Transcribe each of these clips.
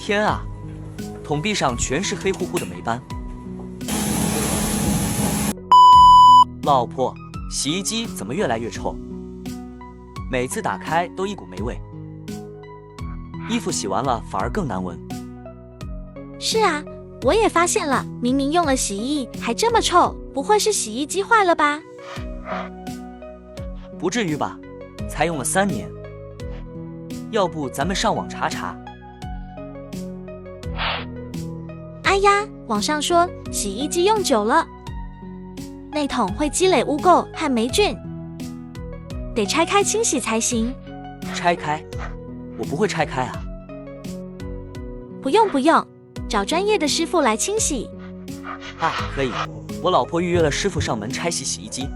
天啊，桶壁上全是黑乎乎的霉斑。老婆，洗衣机怎么越来越臭？每次打开都一股霉味，衣服洗完了反而更难闻。是啊，我也发现了，明明用了洗衣液还这么臭，不会是洗衣机坏了吧？不至于吧，才用了3年。要不咱们上网查查？哎呀，网上说洗衣机用久了，内桶会积累污垢和霉菌，得拆开清洗才行。拆开？我不会拆开啊。不用，找专业的师傅来清洗。啊，可以，我老婆预约了师傅上门拆洗洗衣机。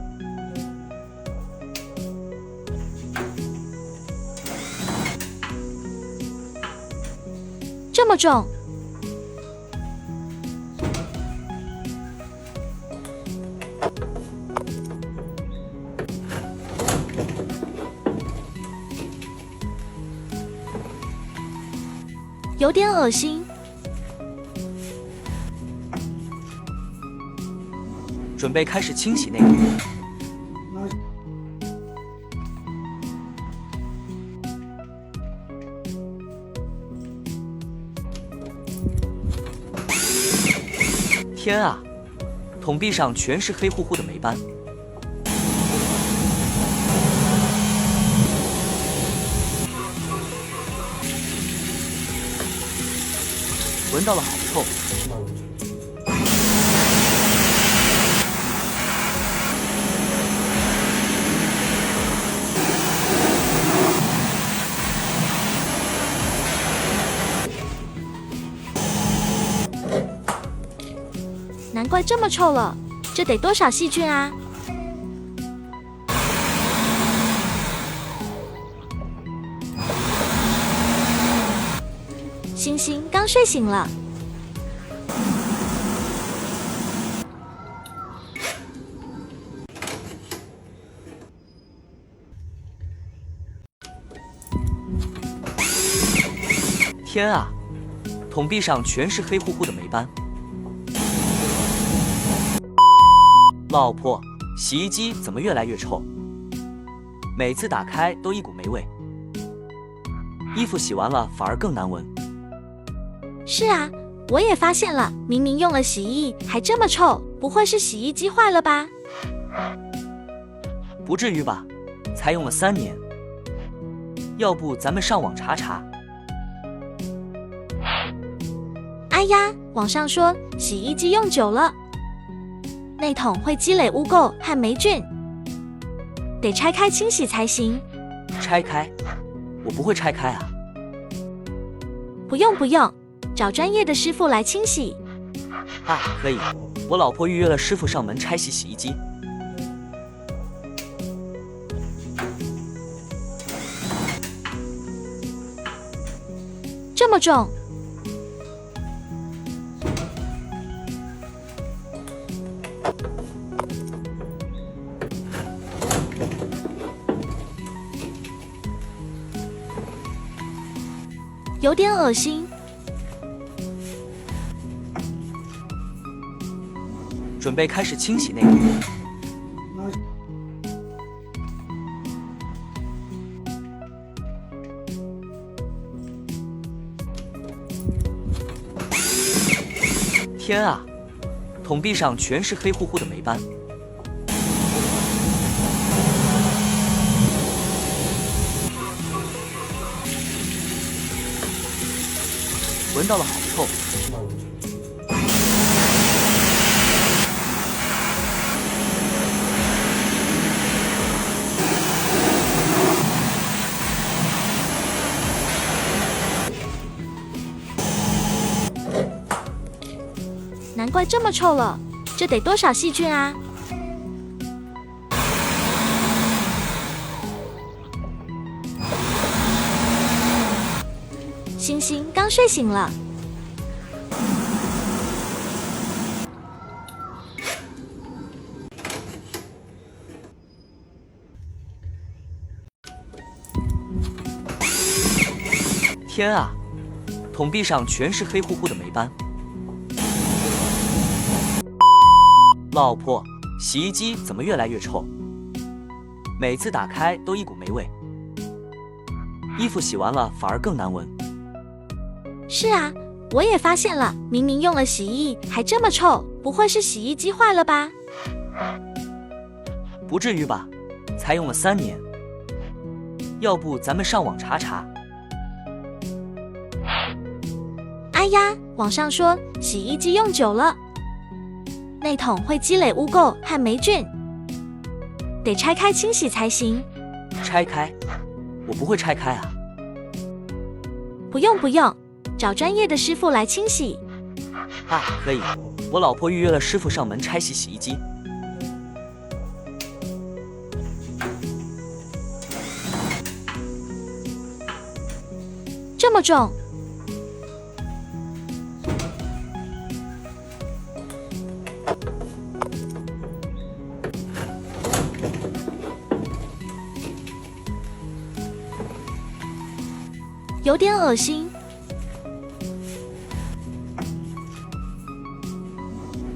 这么重？有点恶心。准备开始清洗内桶。天啊，桶壁上全是黑乎乎的霉斑。闻到了好臭。难怪这么臭了，这得多少细菌啊！星星刚睡醒了。天啊，桶壁上全是黑乎乎的霉斑。老婆，洗衣机怎么越来越臭？每次打开都一股霉味，衣服洗完了反而更难闻。是啊，我也发现了，明明用了洗衣液还这么臭，不会是洗衣机坏了吧？不至于吧，才用了3年。要不咱们上网查查？哎呀，网上说洗衣机用久了，内桶会积累污垢和霉菌，得拆开清洗才行。拆开？我不会拆开啊。不用，找专业的师傅来清洗。啊，可以，我老婆预约了师傅上门拆洗洗衣机。这么重？有点恶心。准备开始清洗内桶。天啊，桶壁上全是黑乎乎的霉斑。闻到了好臭。难怪这么臭了，这得多少细菌啊！星星刚睡醒了。天啊，桶壁上全是黑乎乎的霉斑。老婆，洗衣机怎么越来越臭？每次打开都一股霉味，衣服洗完了反而更难闻。是啊，我也发现了，明明用了洗衣液还这么臭，不会是洗衣机坏了吧？不至于吧，才用了3年。要不咱们上网查查？哎呀，网上说洗衣机用久了，内桶会积累污垢和霉菌，得拆开清洗才行。拆开？我不会拆开啊。不用，找专业的师傅来清洗。啊，可以，我老婆预约了师傅上门拆洗洗衣机。这么重？有点恶心。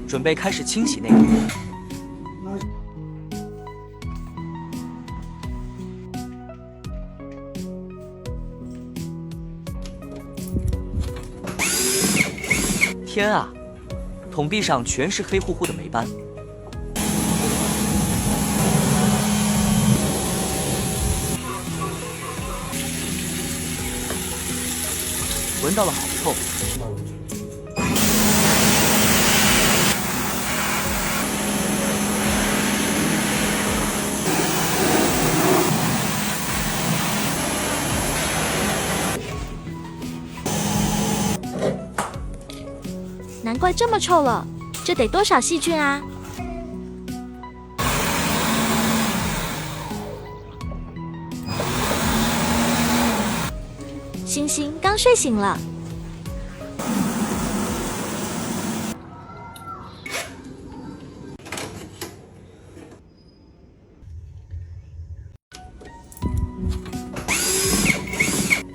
准备开始清洗内桶。天啊，桶壁上全是黑乎乎的霉斑。闻到了好臭。难怪这么臭了，这得多少细菌啊！星星刚睡醒了，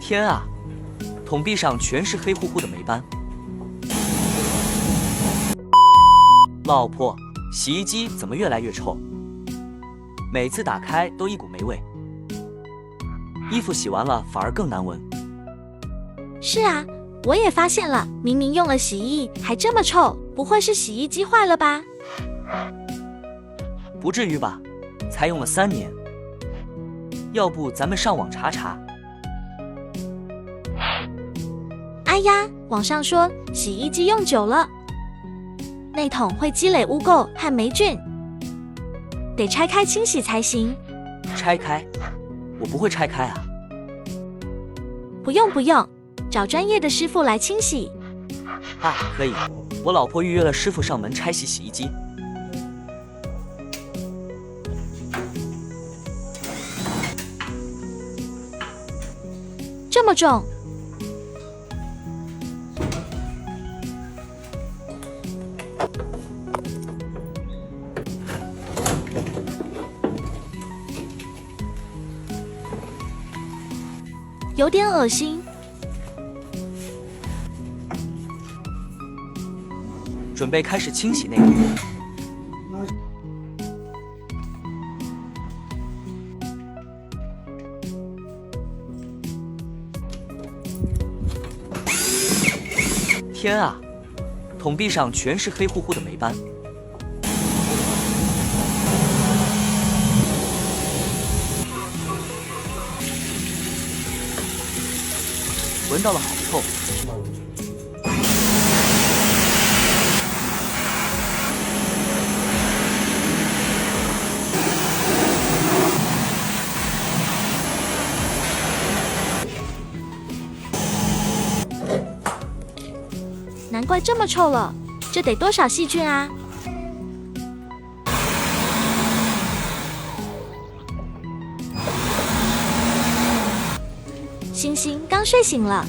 天啊，桶壁上全是黑乎乎的霉斑。老婆，洗衣机怎么越来越臭？每次打开都一股霉味，衣服洗完了反而更难闻。是啊，我也发现了，明明用了洗衣液还这么臭，不会是洗衣机坏了吧？不至于吧，才用了3年。要不咱们上网查查？哎呀，网上说洗衣机用久了，内桶会积累污垢和霉菌，得拆开清洗才行。拆开？我不会拆开啊。不用，找专业的师傅来清洗。啊，可以，我老婆预约了师傅上门拆洗洗衣机。这么重？有点恶心。准备开始清洗内桶。天啊，桶壁上全是黑乎乎的霉斑。闻到了好臭。难怪这么臭了，这得多少细菌啊！星星刚睡醒了，